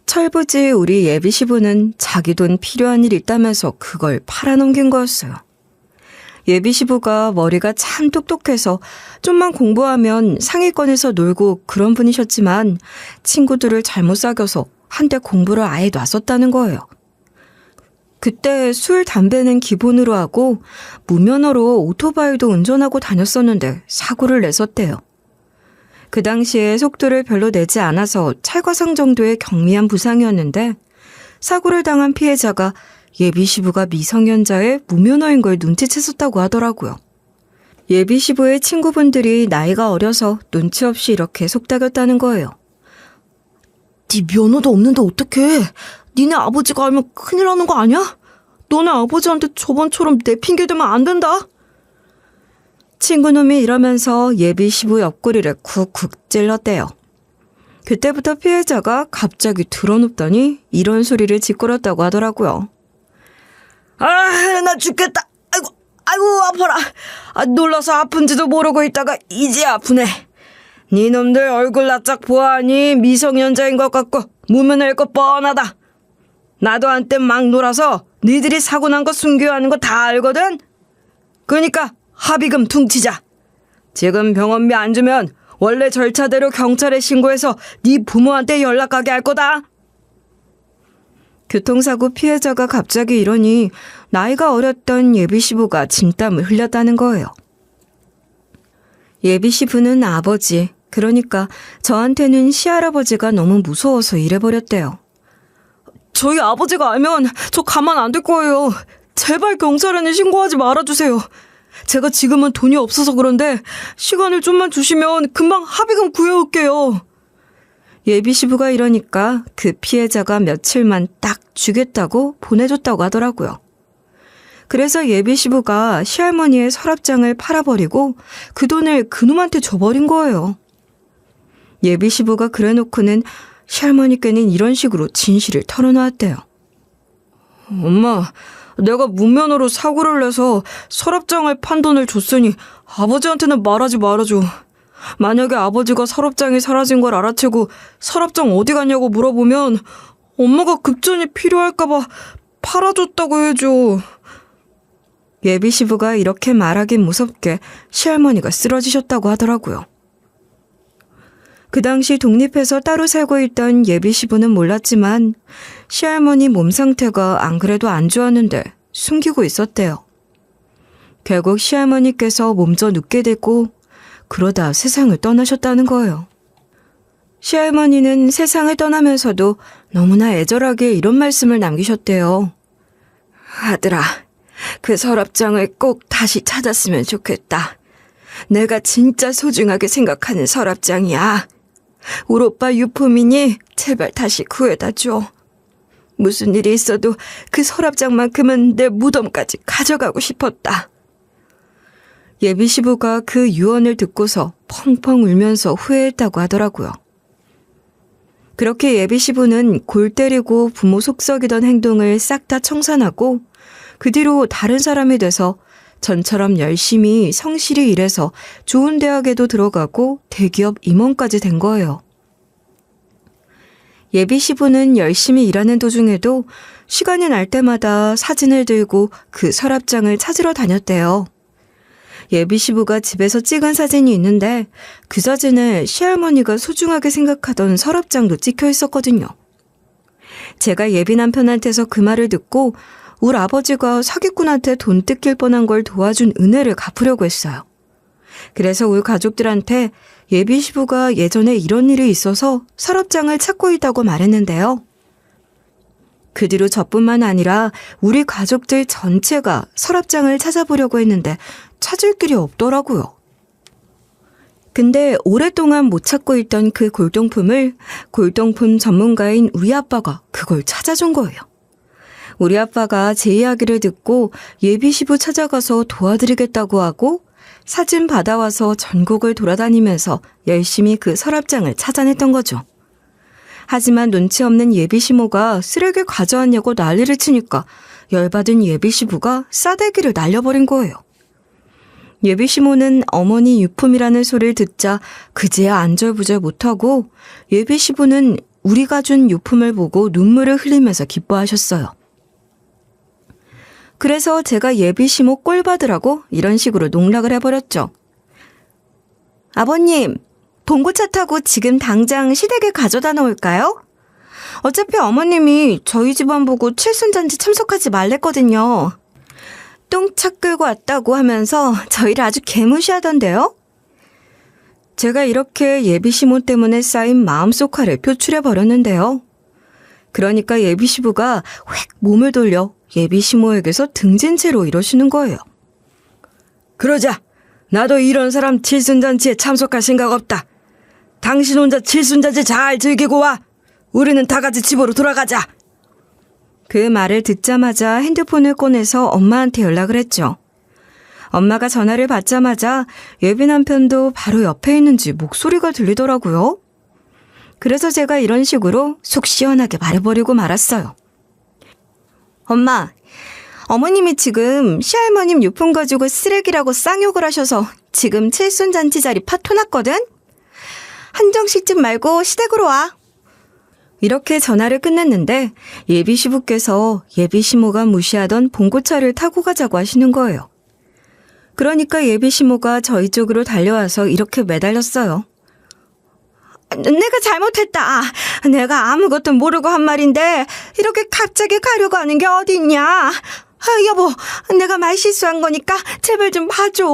철부지 우리 예비 시부는 자기 돈 필요한 일 있다면서 그걸 팔아넘긴 거였어요. 예비 시부가 머리가 참 똑똑해서 좀만 공부하면 상위권에서 놀고 그런 분이셨지만 친구들을 잘못 사귀어서 한때 공부를 아예 놨었다는 거예요. 그때 술, 담배는 기본으로 하고 무면허로 오토바이도 운전하고 다녔었는데 사고를 냈었대요. 그 당시에 속도를 별로 내지 않아서 찰과상 정도의 경미한 부상이었는데 사고를 당한 피해자가 예비 시부가 미성년자의 무면허인 걸 눈치챘었다고 하더라고요. 예비 시부의 친구분들이 나이가 어려서 눈치 없이 이렇게 속닥였다는 거예요. 네 면허도 없는데 어떡해. 니네 아버지가 알면 큰일 나는 거 아니야? 너네 아버지한테 저번처럼 내 핑계 대면 안 된다. 친구놈이 이러면서 예비 시부 옆구리를 쿡쿡 찔렀대요. 그때부터 피해자가 갑자기 드러눕더니 이런 소리를 짓거렸다고 하더라고요. 아, 나 죽겠다. 아이고, 아파라. 놀라서 아픈지도 모르고 있다가 이제 아프네. 니놈들 얼굴 낯짝 보아하니 미성년자인 것 같고 무면허일 것 뻔하다. 나도 한때 막 놀아서 니들이 사고 난 거 숨겨야 하는 거 다 알거든. 그러니까 합의금 퉁치자. 지금 병원비 안 주면 원래 절차대로 경찰에 신고해서 네 부모한테 연락 가게 할 거다. 교통사고 피해자가 갑자기 이러니 나이가 어렸던 예비 시부가 진땀을 흘렸다는 거예요. 예비 시부는 아버지, 그러니까 저한테는 시할아버지가 너무 무서워서 이래버렸대요. 저희 아버지가 알면 저 가만 안 둘 거예요. 제발 경찰에는 신고하지 말아주세요. 제가 지금은 돈이 없어서 그런데 시간을 좀만 주시면 금방 합의금 구해올게요. 예비 시부가 이러니까 그 피해자가 며칠만 딱 주겠다고 보내줬다고 하더라고요. 그래서 예비 시부가 시할머니의 서랍장을 팔아버리고 그 돈을 그놈한테 줘버린 거예요. 예비 시부가 그래놓고는 시할머니께는 이런 식으로 진실을 털어놓았대요. 엄마, 내가 무면허로 사고를 내서 서랍장을 판 돈을 줬으니 아버지한테는 말하지 말아줘. 만약에 아버지가 서랍장이 사라진 걸 알아채고 서랍장 어디 갔냐고 물어보면 엄마가 급전이 필요할까봐 팔아줬다고 해줘. 예비 시부가 이렇게 말하긴 무섭게 시할머니가 쓰러지셨다고 하더라고요. 그 당시 독립해서 따로 살고 있던 예비 시부는 몰랐지만 시할머니 몸 상태가 안 그래도 안 좋았는데 숨기고 있었대요. 결국 시할머니께서 몸져 눕게 됐고 그러다 세상을 떠나셨다는 거예요. 시할머니는 세상을 떠나면서도 너무나 애절하게 이런 말씀을 남기셨대요. 아들아, 그 서랍장을 꼭 다시 찾았으면 좋겠다. 내가 진짜 소중하게 생각하는 서랍장이야. 우리 오빠 유품이니 제발 다시 구해다 줘. 무슨 일이 있어도 그 서랍장만큼은 내 무덤까지 가져가고 싶었다. 예비 시부가 그 유언을 듣고서 펑펑 울면서 후회했다고 하더라고요. 그렇게 예비 시부는 골 때리고 부모 속썩이던 행동을 싹 다 청산하고 그 뒤로 다른 사람이 돼서 전처럼 열심히 성실히 일해서 좋은 대학에도 들어가고 대기업 임원까지 된 거예요. 예비 시부는 열심히 일하는 도중에도 시간이 날 때마다 사진을 들고 그 서랍장을 찾으러 다녔대요. 예비 시부가 집에서 찍은 사진이 있는데 그 사진에 시할머니가 소중하게 생각하던 서랍장도 찍혀 있었거든요. 제가 예비 남편한테서 그 말을 듣고 우리 아버지가 사기꾼한테 돈 뜯길 뻔한 걸 도와준 은혜를 갚으려고 했어요. 그래서 우리 가족들한테 예비 시부가 예전에 이런 일이 있어서 서랍장을 찾고 있다고 말했는데요. 그 뒤로 저뿐만 아니라 우리 가족들 전체가 서랍장을 찾아보려고 했는데 찾을 길이 없더라고요. 근데 오랫동안 못 찾고 있던 그 골동품을 골동품 전문가인 우리 아빠가 그걸 찾아준 거예요. 우리 아빠가 제 이야기를 듣고 예비 시부 찾아가서 도와드리겠다고 하고 사진 받아와서 전국을 돌아다니면서 열심히 그 서랍장을 찾아냈던 거죠. 하지만 눈치 없는 예비 시모가 쓰레기 가져왔냐고 난리를 치니까 열받은 예비 시부가 싸대기를 날려버린 거예요. 예비 시모는 어머니 유품이라는 소리를 듣자 그제야 안절부절 못하고 예비 시부는 우리가 준 유품을 보고 눈물을 흘리면서 기뻐하셨어요. 그래서 제가 예비 시모 꼴 받으라고 이런 식으로 농락을 해버렸죠. 아버님, 봉고차 타고 지금 당장 시댁에 가져다 놓을까요? 어차피 어머님이 저희 집안 보고 칠순잔치 참석하지 말랬거든요. 똥차 끌고 왔다고 하면서 저희를 아주 개무시하던데요. 제가 이렇게 예비 시모 때문에 쌓인 마음속 화를 표출해버렸는데요. 그러니까 예비시부가 획 몸을 돌려 예비시모에게서 등진 채로 이러시는 거예요. 그러자. 나도 이런 사람 칠순잔치에 참석할 생각 없다. 당신 혼자 칠순잔치 잘 즐기고 와. 우리는 다 같이 집으로 돌아가자. 그 말을 듣자마자 핸드폰을 꺼내서 엄마한테 연락을 했죠. 엄마가 전화를 받자마자 예비 남편도 바로 옆에 있는지 목소리가 들리더라고요. 그래서 제가 이런 식으로 속 시원하게 말해버리고 말았어요. 엄마, 어머님이 지금 시할머님 유품 가지고 쓰레기라고 쌍욕을 하셔서 지금 칠순잔치 자리 파토났거든? 한정식집 말고 시댁으로 와. 이렇게 전화를 끝냈는데 예비시부께서 예비시모가 무시하던 봉고차를 타고 가자고 하시는 거예요. 그러니까 예비시모가 저희 쪽으로 달려와서 이렇게 매달렸어요. 내가 잘못했다. 내가 아무것도 모르고 한 말인데 이렇게 갑자기 가려고 하는 게 어딨냐. 여보, 내가 말 실수한 거니까 제발 좀 봐줘.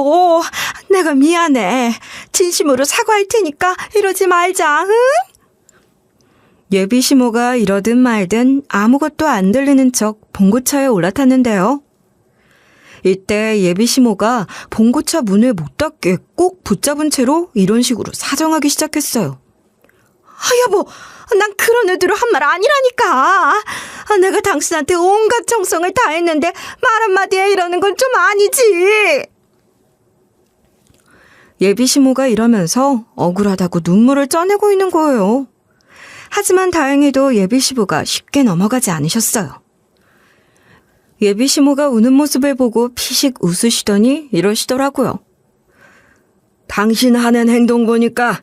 내가 미안해. 진심으로 사과할 테니까 이러지 말자. 응? 예비시모가 이러든 말든 아무것도 안 들리는 척 봉고차에 올라탔는데요. 이때 예비시모가 봉고차 문을 못 닫게 꼭 붙잡은 채로 이런 식으로 사정하기 시작했어요. 여보, 난 그런 의도로 한 말 아니라니까. 내가 당신한테 온갖 정성을 다했는데 말 한마디에 이러는 건 좀 아니지. 예비시모가 이러면서 억울하다고 눈물을 쪄내고 있는 거예요. 하지만 다행히도 예비시부가 쉽게 넘어가지 않으셨어요. 예비시모가 우는 모습을 보고 피식 웃으시더니 이러시더라고요. 당신 하는 행동 보니까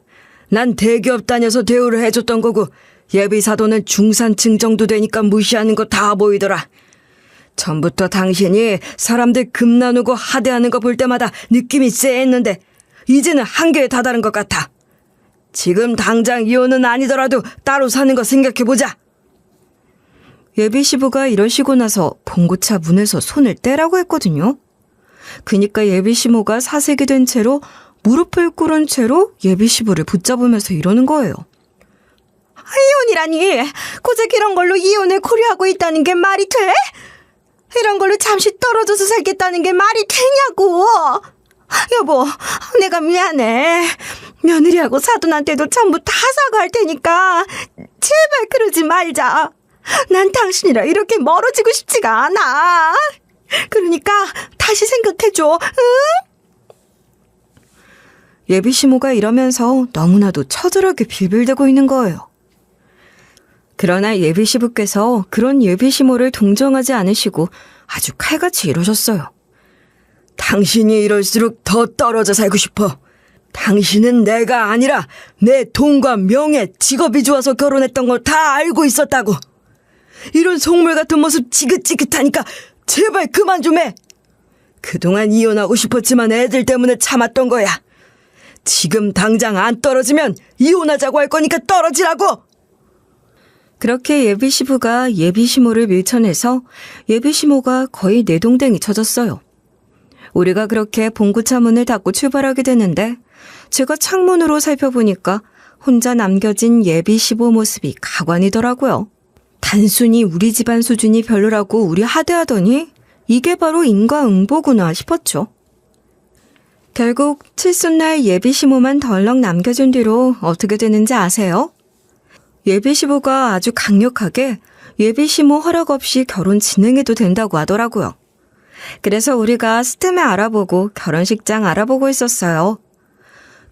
난 대기업 다녀서 대우를 해줬던 거고 예비사도는 중산층 정도 되니까 무시하는 거 다 보이더라. 전부터 당신이 사람들 금 나누고 하대하는 거 볼 때마다 느낌이 쎄했는데 이제는 한계에 다다른 것 같아. 지금 당장 이혼은 아니더라도 따로 사는 거 생각해보자. 예비시부가 이러시고 나서 봉고차 문에서 손을 떼라고 했거든요. 그니까 예비시모가 사색이 된 채로 무릎을 꿇은 채로 예비시부를 붙잡으면서 이러는 거예요. 이혼이라니. 고작 이런 걸로 이혼을 고려하고 있다는 게 말이 돼? 이런 걸로 잠시 떨어져서 살겠다는 게 말이 되냐고. 여보, 내가 미안해. 며느리하고 사돈한테도 전부 다 사과할 테니까 제발 그러지 말자. 난 당신이랑 이렇게 멀어지고 싶지가 않아. 그러니까 다시 생각해줘. 응? 예비시모가 이러면서 너무나도 처절하게 빌빌대고 있는 거예요. 그러나 예비시부께서 그런 예비시모를 동정하지 않으시고 아주 칼같이 이러셨어요. 당신이 이럴수록 더 떨어져 살고 싶어. 당신은 내가 아니라 내 돈과 명예, 직업이 좋아서 결혼했던 걸 다 알고 있었다고. 이런 속물 같은 모습 지긋지긋하니까 제발 그만 좀 해. 그동안 이혼하고 싶었지만 애들 때문에 참았던 거야. 지금 당장 안 떨어지면 이혼하자고 할 거니까 떨어지라고. 그렇게 예비시부가 예비시모를 밀쳐내서 예비시모가 거의 내동댕이 쳐졌어요. 우리가 그렇게 봉고차 문을 닫고 출발하게 되는데 제가 창문으로 살펴보니까 혼자 남겨진 예비시부 모습이 가관이더라고요. 단순히 우리 집안 수준이 별로라고 우리 하대하더니 이게 바로 인과응보구나 싶었죠. 결국 칠순날 예비시모만 덜렁 남겨준 뒤로 어떻게 되는지 아세요? 예비시부가 아주 강력하게 예비시모 허락 없이 결혼 진행해도 된다고 하더라고요. 그래서 우리가 스템에 알아보고 결혼식장 알아보고 있었어요.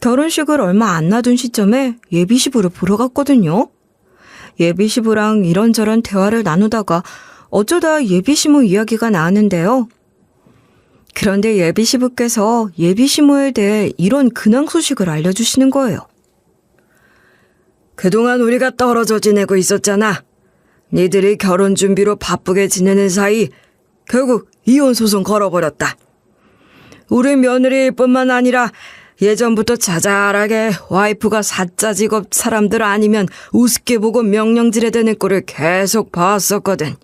결혼식을 얼마 안 놔둔 시점에 예비시부를 보러 갔거든요. 예비시부랑 이런저런 대화를 나누다가 어쩌다 예비시모 이야기가 나왔는데요. 그런데 예비시부께서 예비시모에 대해 이런 근황 소식을 알려주시는 거예요. 그동안 우리가 떨어져 지내고 있었잖아. 니들이 결혼 준비로 바쁘게 지내는 사이 결국 이혼 소송 걸어버렸다. 우리 며느리뿐만 아니라 예전부터 자잘하게 와이프가 사짜 직업 사람들 아니면 우습게 보고 명령질해대는 꼴을 계속 봤었거든.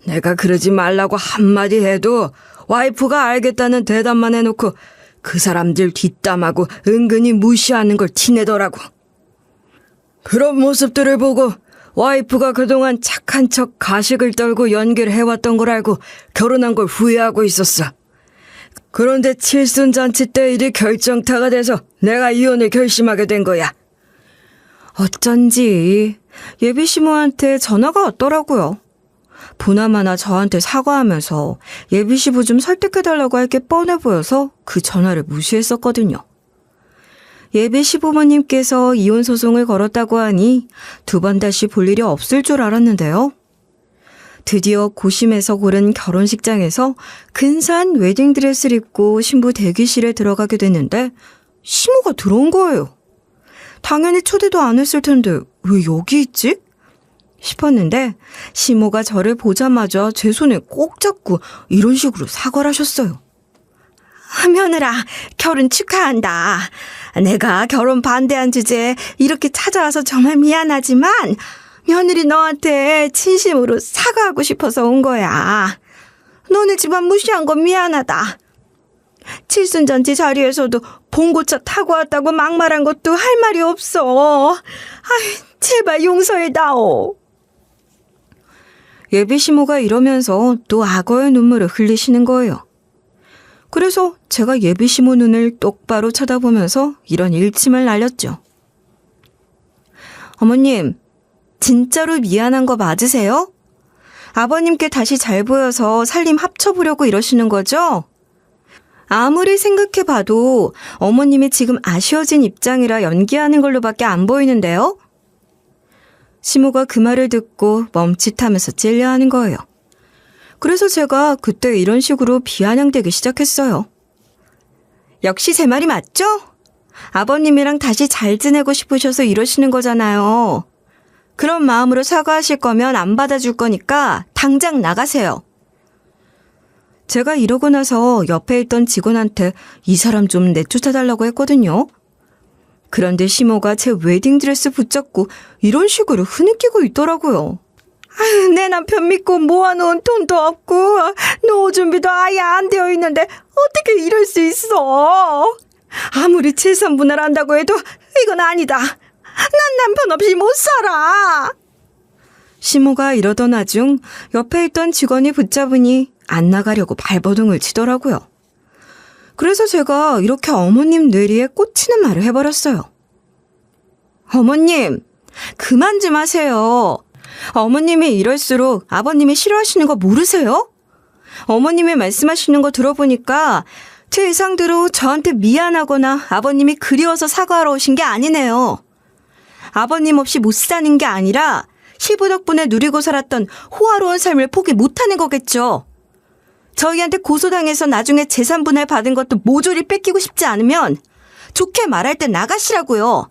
내가 그러지 말라고 한마디 해도 와이프가 알겠다는 대답만 해놓고 그 사람들 뒷담하고 은근히 무시하는 걸 티내더라고. 그런 모습들을 보고 와이프가 그동안 착한 척 가식을 떨고 연기를 해왔던 걸 알고 결혼한 걸 후회하고 있었어. 그런데 칠순잔치 때 일이 결정타가 돼서 내가 이혼을 결심하게 된 거야. 어쩐지 예비 시부한테 전화가 왔더라고요. 보나마나 저한테 사과하면서 예비 시부 좀 설득해달라고 할 게 뻔해 보여서 그 전화를 무시했었거든요. 예비 시부모님께서 이혼 소송을 걸었다고 하니 두 번 다시 볼 일이 없을 줄 알았는데요. 드디어 고심해서 고른 결혼식장에서 근사한 웨딩드레스를 입고 신부 대기실에 들어가게 됐는데 시모가 들어온 거예요. 당연히 초대도 안 했을 텐데 왜 여기 있지? 싶었는데 시모가 저를 보자마자 제 손을 꼭 잡고 이런 식으로 사과를 하셨어요. 며느라, 결혼 축하한다. 내가 결혼 반대한 주제에 이렇게 찾아와서 정말 미안하지만 며느리 너한테 진심으로 사과하고 싶어서 온 거야. 너네 집안 무시한 건 미안하다. 칠순잔치 자리에서도 봉고차 타고 왔다고 막말한 것도 할 말이 없어. 제발 용서해다오. 예비 시모가 이러면서 또 악어의 눈물을 흘리시는 거예요. 그래서 제가 예비 시모 눈을 똑바로 쳐다보면서 이런 일침을 날렸죠. 어머님, 진짜로 미안한 거 맞으세요? 아버님께 다시 잘 보여서 살림 합쳐보려고 이러시는 거죠? 아무리 생각해봐도 어머님이 지금 아쉬워진 입장이라 연기하는 걸로밖에 안 보이는데요? 시모가 그 말을 듣고 멈칫하면서 찔려하는 거예요. 그래서 제가 그때 이런 식으로 비아냥대기 시작했어요. 역시 제 말이 맞죠? 아버님이랑 다시 잘 지내고 싶으셔서 이러시는 거잖아요. 그런 마음으로 사과하실 거면 안 받아줄 거니까 당장 나가세요. 제가 이러고 나서 옆에 있던 직원한테 이 사람 좀 내쫓아달라고 했거든요. 그런데 시모가 제 웨딩드레스 붙잡고 이런 식으로 흐느끼고 있더라고요. 내 남편 믿고 모아놓은 돈도 없고 노후 준비도 아예 안 되어 있는데 어떻게 이럴 수 있어? 아무리 재산분할 한다고 해도 이건 아니다. 난 남편 없이 못 살아. 시모가 이러던 와중 옆에 있던 직원이 붙잡으니 안 나가려고 발버둥을 치더라고요. 그래서 제가 이렇게 어머님 뇌리에 꽂히는 말을 해버렸어요. 어머님, 그만 좀 하세요. 어머님이 이럴수록 아버님이 싫어하시는 거 모르세요? 어머님이 말씀하시는 거 들어보니까 제 예상대로 저한테 미안하거나 아버님이 그리워서 사과하러 오신 게 아니네요. 아버님 없이 못 사는 게 아니라 시부 덕분에 누리고 살았던 호화로운 삶을 포기 못하는 거겠죠. 저희한테 고소당해서 나중에 재산 분할 받은 것도 모조리 뺏기고 싶지 않으면 좋게 말할 때 나가시라고요.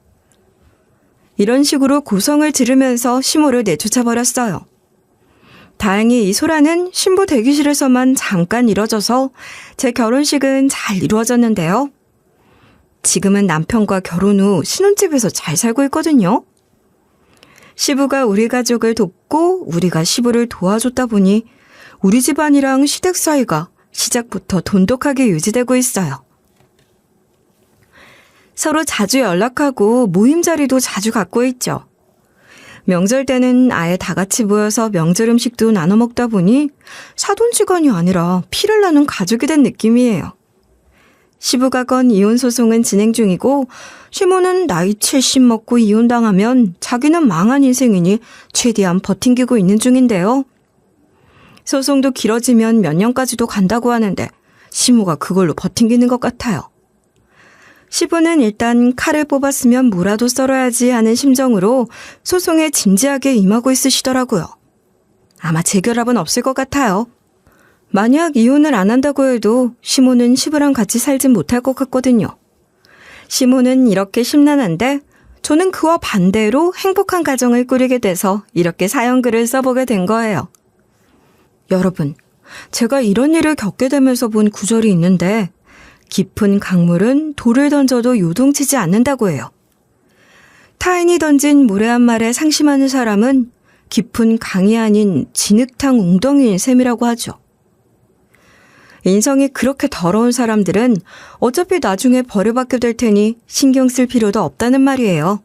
이런 식으로 고성을 지르면서 시모를 내쫓아버렸어요. 다행히 이 소란은 신부 대기실에서만 잠깐 이뤄져서 제 결혼식은 잘 이루어졌는데요. 지금은 남편과 결혼 후 신혼집에서 잘 살고 있거든요. 시부가 우리 가족을 돕고 우리가 시부를 도와줬다 보니 우리 집안이랑 시댁 사이가 시작부터 돈독하게 유지되고 있어요. 서로 자주 연락하고 모임 자리도 자주 갖고 있죠. 명절 때는 아예 다 같이 모여서 명절 음식도 나눠 먹다 보니 사돈지간이 아니라 피를 나눈 가족이 된 느낌이에요. 시부가 건 이혼 소송은 진행 중이고 시모는 나이 70 먹고 이혼당하면 자기는 망한 인생이니 최대한 버팅기고 있는 중인데요. 소송도 길어지면 몇 년까지도 간다고 하는데 시모가 그걸로 버팅기는 것 같아요. 시부는 일단 칼을 뽑았으면 무라도 썰어야지 하는 심정으로 소송에 진지하게 임하고 있으시더라고요. 아마 재결합은 없을 것 같아요. 만약 이혼을 안 한다고 해도 시모는 시부랑 같이 살진 못할 것 같거든요. 시모는 이렇게 심란한데 저는 그와 반대로 행복한 가정을 꾸리게 돼서 이렇게 사연글을 써보게 된 거예요. 여러분, 제가 이런 일을 겪게 되면서 본 구절이 있는데 깊은 강물은 돌을 던져도 요동치지 않는다고 해요. 타인이 던진 무례한 말에 상심하는 사람은 깊은 강이 아닌 진흙탕 웅덩이인 셈이라고 하죠. 인성이 그렇게 더러운 사람들은 어차피 나중에 벌을 받게 될 테니 신경 쓸 필요도 없다는 말이에요.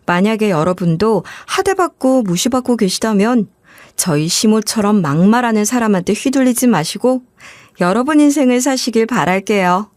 만약에 여러분도 하대받고 무시받고 계시다면 저희 시모처럼 막말하는 사람한테 휘둘리지 마시고 여러분 인생을 사시길 바랄게요.